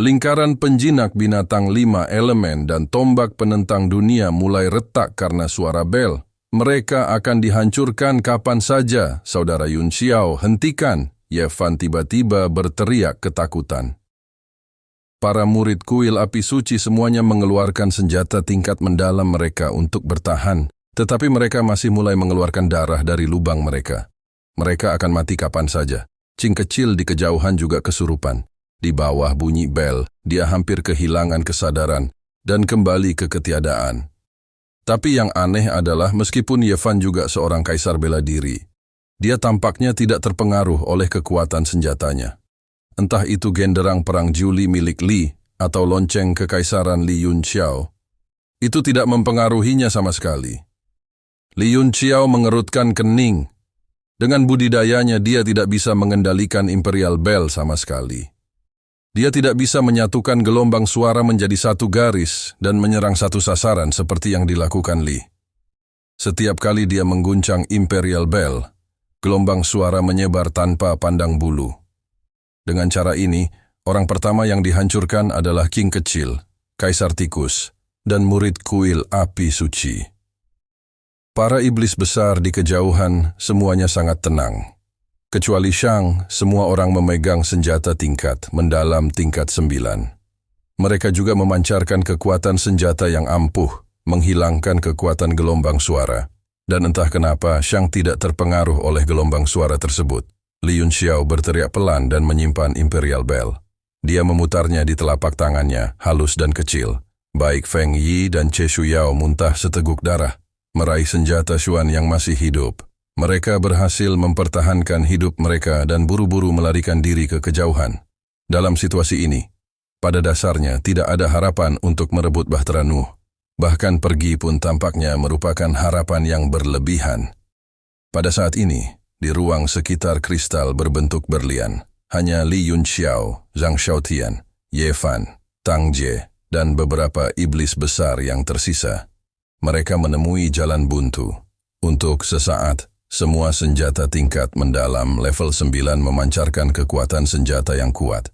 Lingkaran penjinak binatang 5 elemen dan tombak penentang dunia mulai retak karena suara bel. Mereka akan dihancurkan kapan saja, Saudara Yun Xiao, hentikan. Ye Fan tiba-tiba berteriak ketakutan. Para murid kuil api suci semuanya mengeluarkan senjata tingkat mendalam mereka untuk bertahan, tetapi mereka masih mulai mengeluarkan darah dari lubang mereka. Mereka akan mati kapan saja. Cing kecil di kejauhan juga kesurupan. Di bawah bunyi bel, dia hampir kehilangan kesadaran dan kembali ke ketiadaan. Tapi yang aneh adalah meskipun Ye Fan juga seorang kaisar bela diri, dia tampaknya tidak terpengaruh oleh kekuatan senjatanya. Entah itu genderang perang Juli milik Li atau lonceng kekaisaran Li Yun Xiao, itu tidak mempengaruhinya sama sekali. Li Yun Xiao mengerutkan kening. Dengan budidayanya dia tidak bisa mengendalikan Imperial Bell sama sekali. Dia tidak bisa menyatukan gelombang suara menjadi satu garis dan menyerang satu sasaran seperti yang dilakukan Li. Setiap kali dia mengguncang Imperial Bell, gelombang suara menyebar tanpa pandang bulu. Dengan cara ini, orang pertama yang dihancurkan adalah King Kecil, Kaisar Tikus, dan murid kuil api suci. Para iblis besar di kejauhan semuanya sangat tenang. Kecuali Shang, semua orang memegang senjata tingkat mendalam tingkat 9. Mereka juga memancarkan kekuatan senjata yang ampuh, menghilangkan kekuatan gelombang suara. Dan entah kenapa Shang tidak terpengaruh oleh gelombang suara tersebut. Li Yun Xiao berteriak pelan dan menyimpan Imperial Bell. Dia memutarnya di telapak tangannya, halus dan kecil. Baik Feng Yi dan Che Shuyao muntah seteguk darah, meraih senjata Xuan yang masih hidup. Mereka berhasil mempertahankan hidup mereka dan buru-buru melarikan diri ke kejauhan. Dalam situasi ini, pada dasarnya tidak ada harapan untuk merebut Bahtera Nuh. Bahkan pergi pun tampaknya merupakan harapan yang berlebihan. Pada saat ini, di ruang sekitar kristal berbentuk berlian, hanya Li Yun Xiao, Zhang Xiaotian, Ye Fan, Tang Jie, dan beberapa iblis besar yang tersisa. Mereka menemui jalan buntu. Untuk sesaat, semua senjata tingkat mendalam level 9 memancarkan kekuatan senjata yang kuat.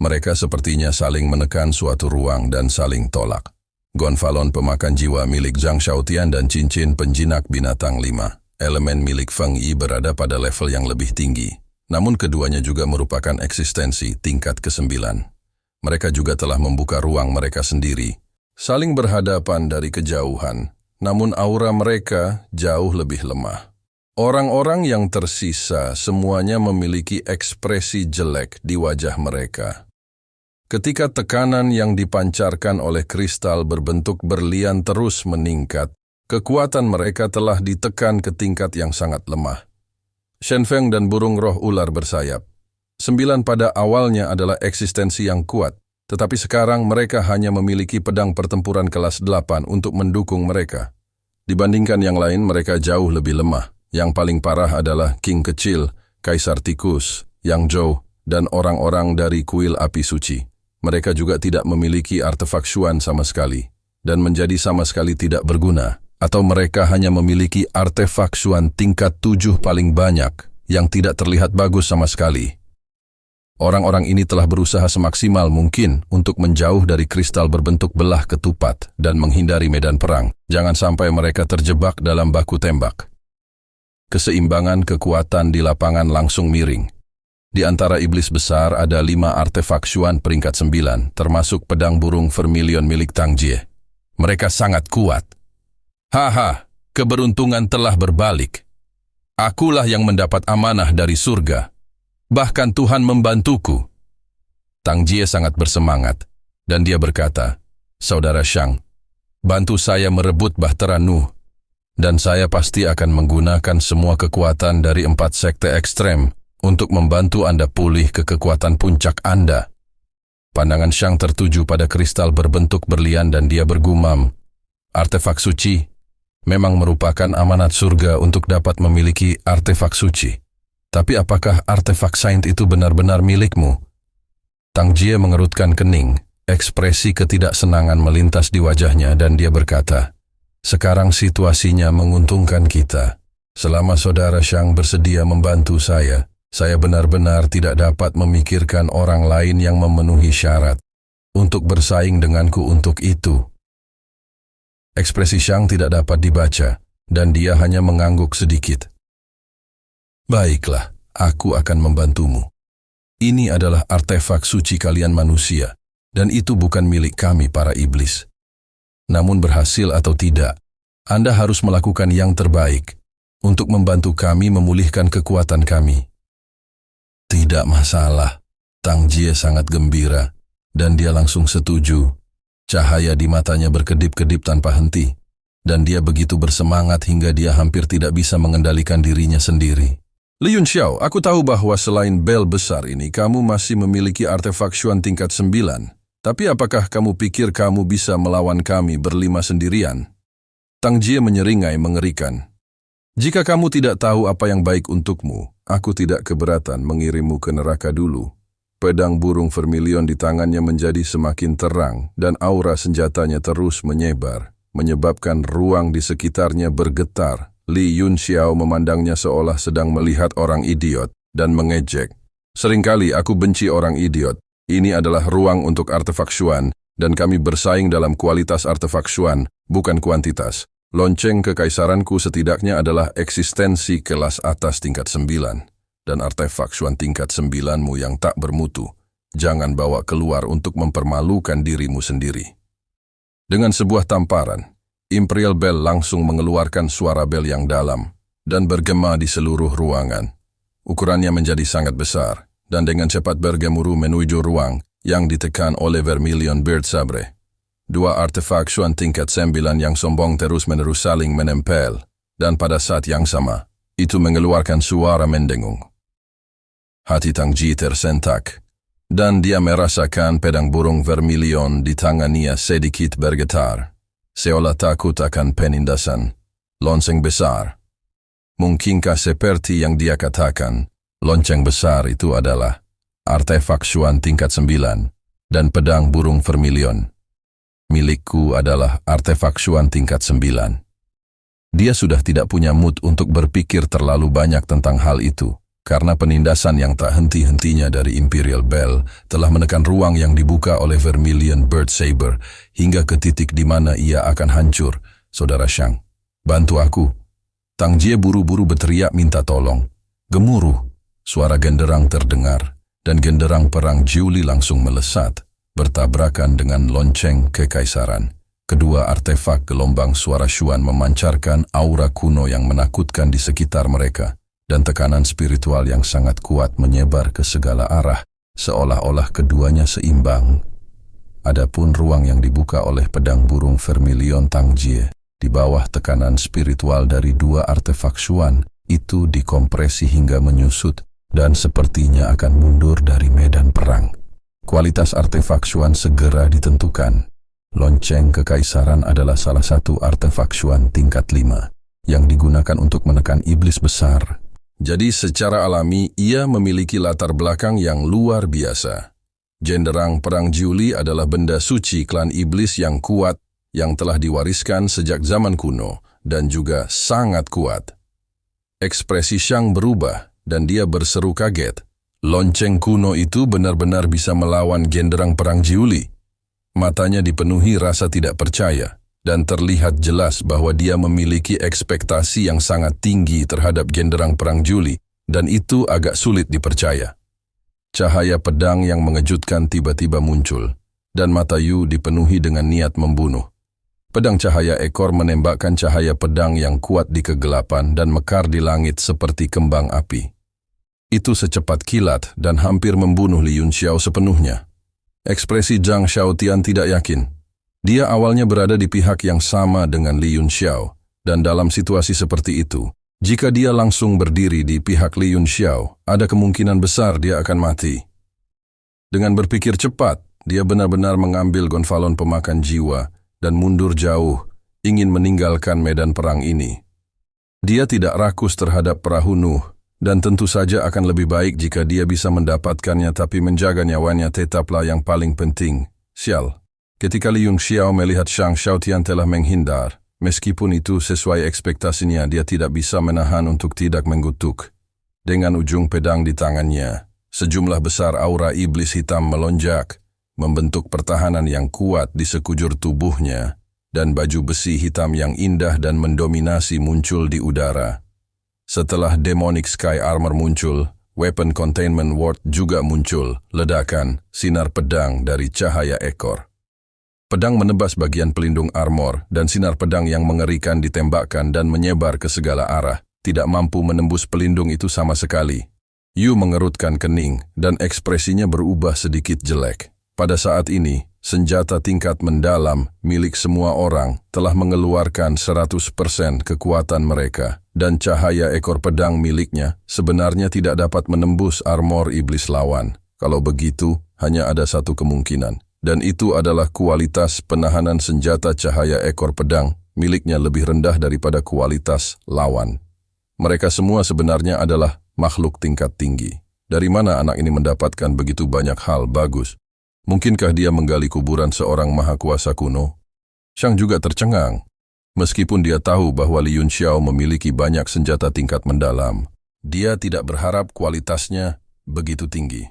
Mereka sepertinya saling menekan suatu ruang dan saling tolak. Gonfalon pemakan jiwa milik Zhang Xiaotian dan cincin penjinak binatang 5, elemen milik Feng Yi berada pada level yang lebih tinggi. Namun keduanya juga merupakan eksistensi tingkat ke-9. Mereka juga telah membuka ruang mereka sendiri, saling berhadapan dari kejauhan. Namun aura mereka jauh lebih lemah. Orang-orang yang tersisa semuanya memiliki ekspresi jelek di wajah mereka. Ketika tekanan yang dipancarkan oleh kristal berbentuk berlian terus meningkat, kekuatan mereka telah ditekan ke tingkat yang sangat lemah. Shen Feng dan burung roh ular bersayap. 9 pada awalnya adalah eksistensi yang kuat, tetapi sekarang mereka hanya memiliki pedang pertempuran kelas 8 untuk mendukung mereka. Dibandingkan yang lain, mereka jauh lebih lemah. Yang paling parah adalah King Kecil, Kaisar Tikus, Yang Zhou, dan orang-orang dari kuil api suci. Mereka juga tidak memiliki artefak Xuan sama sekali, dan menjadi sama sekali tidak berguna. Atau mereka hanya memiliki artefak Xuan tingkat 7 paling banyak, yang tidak terlihat bagus sama sekali. Orang-orang ini telah berusaha semaksimal mungkin untuk menjauh dari kristal berbentuk belah ketupat dan menghindari medan perang. Jangan sampai mereka terjebak dalam baku tembak. Keseimbangan kekuatan di lapangan langsung miring. Di antara iblis besar ada 5 artefak Xuan peringkat 9, termasuk pedang burung vermilion milik Tang Jie. Mereka sangat kuat. Haha, keberuntungan telah berbalik. Akulah yang mendapat amanah dari surga. Bahkan Tuhan membantuku. Tang Jie sangat bersemangat, dan dia berkata, Saudara Shang, bantu saya merebut Bahtera Nuh, dan saya pasti akan menggunakan semua kekuatan dari 4 sekte ekstrem untuk membantu Anda pulih ke kekuatan puncak Anda. Pandangan Shang tertuju pada kristal berbentuk berlian dan dia bergumam, artefak suci memang merupakan amanat surga untuk dapat memiliki artefak suci. Tapi apakah artefak saint itu benar-benar milikmu? Tang Jie mengerutkan kening, ekspresi ketidaksenangan melintas di wajahnya dan dia berkata, sekarang situasinya menguntungkan kita. Selama Saudara Shang bersedia membantu saya benar-benar tidak dapat memikirkan orang lain yang memenuhi syarat. untuk bersaing denganku untuk itu. Ekspresi Shang tidak dapat dibaca, dan dia hanya mengangguk sedikit. Baiklah, aku akan membantumu. Ini adalah artefak suci kalian manusia, dan itu bukan milik kami para iblis. Namun berhasil atau tidak, Anda harus melakukan yang terbaik untuk membantu kami memulihkan kekuatan kami. Tidak masalah, Tang Jie sangat gembira, dan dia langsung setuju. Cahaya di matanya berkedip-kedip tanpa henti, dan dia begitu bersemangat hingga dia hampir tidak bisa mengendalikan dirinya sendiri. Li Yunxiao, aku tahu bahwa selain bel besar ini, kamu masih memiliki artefak Xuan tingkat 9. Tapi apakah kamu pikir kamu bisa melawan kami berlima sendirian? Tang Jie menyeringai mengerikan. Jika kamu tidak tahu apa yang baik untukmu, aku tidak keberatan mengirimmu ke neraka dulu. Pedang burung vermilion di tangannya menjadi semakin terang dan aura senjatanya terus menyebar, menyebabkan ruang di sekitarnya bergetar. Li Yunxiao memandangnya seolah sedang melihat orang idiot dan mengejek. Seringkali aku benci orang idiot. Ini adalah ruang untuk artefak Xuan, dan kami bersaing dalam kualitas artefak Xuan, bukan kuantitas. Lonceng kekaisaranku setidaknya adalah eksistensi kelas atas tingkat 9. Dan artefak Xuan tingkat 9-mu yang tak bermutu, jangan bawa keluar untuk mempermalukan dirimu sendiri. Dengan sebuah tamparan, Imperial Bell langsung mengeluarkan suara bel yang dalam dan bergema di seluruh ruangan. Ukurannya menjadi sangat besar, dan dengan cepat bergemuruh menuju ruang yang ditekan oleh Vermilion Bird Sabre. Dua artefak Xuan tingkat 9 yang sombong terus-menerus saling menempel, dan pada saat yang sama, itu mengeluarkan suara mendengung. Hati Tang Jie tersentak, dan dia merasakan pedang burung vermilion di tangannya sedikit bergetar, seolah takut akan penindasan. Lonceng besar. Mungkinkah seperti yang dia katakan, lonceng besar itu adalah artefak Xuan tingkat 9 dan pedang burung vermilion. Milikku adalah artefak Xuan tingkat 9. Dia sudah tidak punya mood untuk berpikir terlalu banyak tentang hal itu, karena penindasan yang tak henti-hentinya dari Imperial Bell telah menekan ruang yang dibuka oleh Vermilion Bird Saber hingga ke titik di mana ia akan hancur. Saudara Shang, bantu aku. Tang Jie buru-buru berteriak minta tolong. Gemuruh, suara genderang terdengar, dan genderang perang Jiuli langsung melesat, bertabrakan dengan lonceng kekaisaran. Kedua artefak gelombang suara Xuan memancarkan aura kuno yang menakutkan di sekitar mereka, dan tekanan spiritual yang sangat kuat menyebar ke segala arah, seolah-olah keduanya seimbang. Adapun ruang yang dibuka oleh pedang burung vermilion Tang Jie, di bawah tekanan spiritual dari dua artefak Xuan, itu dikompresi hingga menyusut, dan sepertinya akan mundur dari medan perang. Kualitas artefak Xuan segera ditentukan. Lonceng kekaisaran adalah salah satu artefak Xuan tingkat 5, yang digunakan untuk menekan iblis besar. Jadi secara alami ia memiliki latar belakang yang luar biasa. Genderang perang Jiuli adalah benda suci klan iblis yang kuat yang telah diwariskan sejak zaman kuno dan juga sangat kuat. Ekspresi Shang berubah dan dia berseru kaget. Lonceng kuno itu benar-benar bisa melawan genderang perang Jiuli. Matanya dipenuhi rasa tidak percaya. Dan terlihat jelas bahwa dia memiliki ekspektasi yang sangat tinggi terhadap genderang perang Jiuli, dan itu agak sulit dipercaya. Cahaya pedang yang mengejutkan tiba-tiba muncul, dan mata Yu dipenuhi dengan niat membunuh. Pedang cahaya ekor menembakkan cahaya pedang yang kuat di kegelapan dan mekar di langit seperti kembang api. Itu secepat kilat dan hampir membunuh Li Yunxiao sepenuhnya. Ekspresi Zhang Xiaotian tidak yakin. Dia awalnya berada di pihak yang sama dengan Li Yunxiao, dan dalam situasi seperti itu, jika dia langsung berdiri di pihak Li Yunxiao, ada kemungkinan besar dia akan mati. Dengan berpikir cepat, dia benar-benar mengambil gonfalon pemakan jiwa dan mundur jauh, ingin meninggalkan medan perang ini. Dia tidak rakus terhadap perahu Nuh, dan tentu saja akan lebih baik jika dia bisa mendapatkannya, tapi menjaga nyawanya tetaplah yang paling penting. Sial. Ketika Li Yunxiao melihat Shang Xiaotian telah menghindar, meskipun itu sesuai ekspektasinya, dia tidak bisa menahan untuk tidak mengutuk. Dengan ujung pedang di tangannya, sejumlah besar aura iblis hitam melonjak, membentuk pertahanan yang kuat di sekujur tubuhnya, dan baju besi hitam yang indah dan mendominasi muncul di udara. Setelah Demonic Sky Armor muncul, Weapon Containment Ward juga muncul, ledakan, sinar pedang dari cahaya ekor. Pedang menebas bagian pelindung armor, dan sinar pedang yang mengerikan ditembakkan dan menyebar ke segala arah, tidak mampu menembus pelindung itu sama sekali. Yu mengerutkan kening, dan ekspresinya berubah sedikit jelek. Pada saat ini, senjata tingkat mendalam milik semua orang telah mengeluarkan 100% kekuatan mereka, dan cahaya ekor pedang miliknya sebenarnya tidak dapat menembus armor iblis lawan. Kalau begitu, hanya ada satu kemungkinan, dan itu adalah kualitas penahanan senjata cahaya ekor pedang miliknya lebih rendah daripada kualitas lawan. Mereka semua sebenarnya adalah makhluk tingkat tinggi. Dari mana anak ini mendapatkan begitu banyak hal bagus? Mungkinkah dia menggali kuburan seorang maha kuasa kuno? Shang juga tercengang. Meskipun dia tahu bahwa Li Yunxiao memiliki banyak senjata tingkat mendalam, dia tidak berharap kualitasnya begitu tinggi.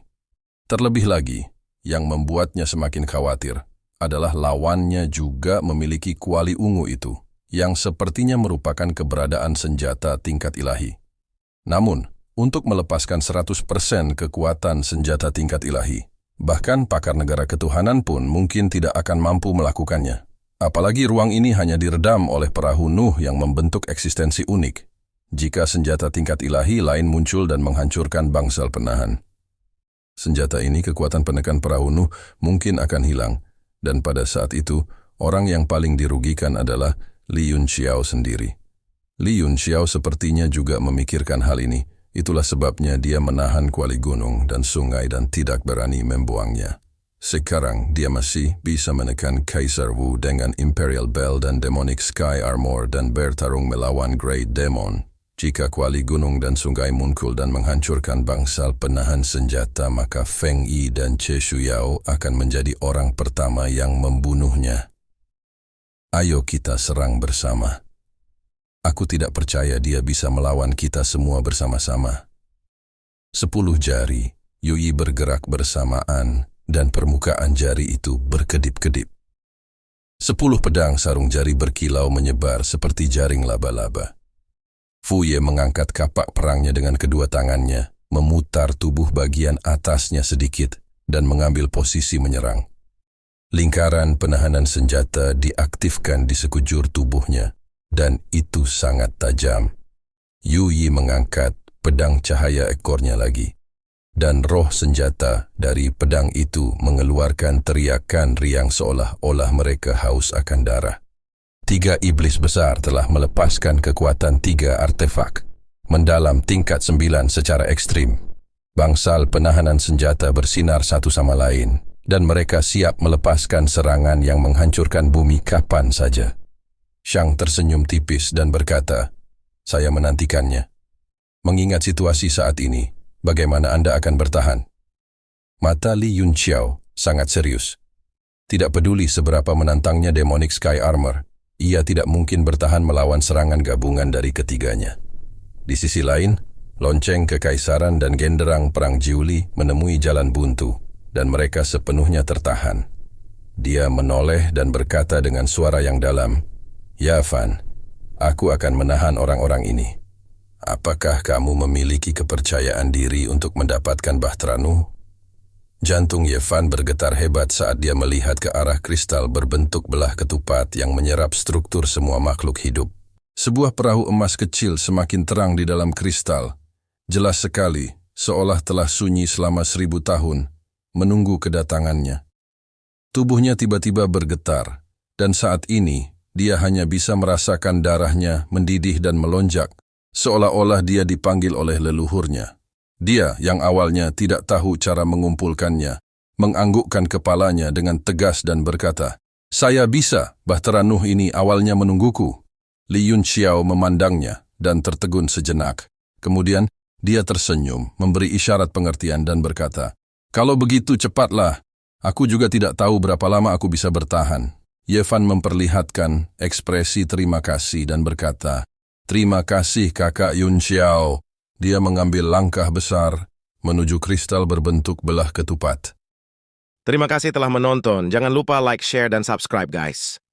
Terlebih lagi, yang membuatnya semakin khawatir adalah lawannya juga memiliki kuali ungu itu, yang sepertinya merupakan keberadaan senjata tingkat ilahi. Namun, untuk melepaskan 100% kekuatan senjata tingkat ilahi, bahkan pakar negara ketuhanan pun mungkin tidak akan mampu melakukannya. Apalagi ruang ini hanya diredam oleh perahu Nuh yang membentuk eksistensi unik. Jika senjata tingkat ilahi lain muncul dan menghancurkan bangsal penahan, senjata ini, kekuatan penekan perahu Nuh, mungkin akan hilang. Dan pada saat itu, orang yang paling dirugikan adalah Li Yunxiao sendiri. Li Yunxiao sepertinya juga memikirkan hal ini. Itulah sebabnya dia menahan kuali gunung dan sungai dan tidak berani membuangnya. Sekarang dia masih bisa menekan Kaisar Wu dengan Imperial Bell dan Demonic Sky Armor dan bertarung melawan Great Demon. Jika kuali gunung dan sungai muncul dan menghancurkan bangsal penahan senjata, maka Feng Yi dan Che Shuyao akan menjadi orang pertama yang membunuhnya. Ayo kita serang bersama. Aku tidak percaya dia bisa melawan kita semua bersama-sama. 10 jari, Yui bergerak bersamaan, dan permukaan jari itu berkedip-kedip. 10 pedang sarung jari berkilau menyebar seperti jaring laba-laba. Fu Ye mengangkat kapak perangnya dengan kedua tangannya, memutar tubuh bagian atasnya sedikit, dan mengambil posisi menyerang. Lingkaran penahanan senjata diaktifkan di sekujur tubuhnya, dan itu sangat tajam. Yu Yi mengangkat pedang cahaya ekornya lagi, dan roh senjata dari pedang itu mengeluarkan teriakan riang seolah-olah mereka haus akan darah. 3 iblis besar telah melepaskan kekuatan 3 artefak mendalam tingkat 9 secara ekstrim. Bangsal penahanan senjata bersinar satu sama lain, dan mereka siap melepaskan serangan yang menghancurkan bumi kapan saja. Shang tersenyum tipis dan berkata, "Saya menantikannya. Mengingat situasi saat ini, bagaimana Anda akan bertahan?" Mata Li Yunxiao sangat serius. Tidak peduli seberapa menantangnya Demonic Sky Armor, ia tidak mungkin bertahan melawan serangan gabungan dari ketiganya. Di sisi lain, lonceng kekaisaran dan genderang perang Jiuli menemui jalan buntu, dan mereka sepenuhnya tertahan. Dia menoleh dan berkata dengan suara yang dalam, "Ya Fan, aku akan menahan orang-orang ini. Apakah kamu memiliki kepercayaan diri untuk mendapatkan Bahtera Nuh?" Jantung Yefan bergetar hebat saat dia melihat ke arah kristal berbentuk belah ketupat yang menyerap struktur semua makhluk hidup. Sebuah perahu emas kecil semakin terang di dalam kristal. Jelas sekali, seolah telah sunyi selama 1000 tahun, menunggu kedatangannya. Tubuhnya tiba-tiba bergetar, dan saat ini dia hanya bisa merasakan darahnya mendidih dan melonjak, seolah-olah dia dipanggil oleh leluhurnya. Dia yang awalnya tidak tahu cara mengumpulkannya, menganggukkan kepalanya dengan tegas dan berkata, "Saya bisa, Bahtera Nuh ini awalnya menungguku." Li Yunxiao memandangnya dan tertegun sejenak. Kemudian dia tersenyum, memberi isyarat pengertian dan berkata, "Kalau begitu cepatlah, aku juga tidak tahu berapa lama aku bisa bertahan." Yefan memperlihatkan ekspresi terima kasih dan berkata, "Terima kasih kakak Yunxiao." Dia mengambil langkah besar menuju kristal berbentuk belah ketupat. Terima kasih telah menonton. Jangan lupa like, share, dan subscribe guys.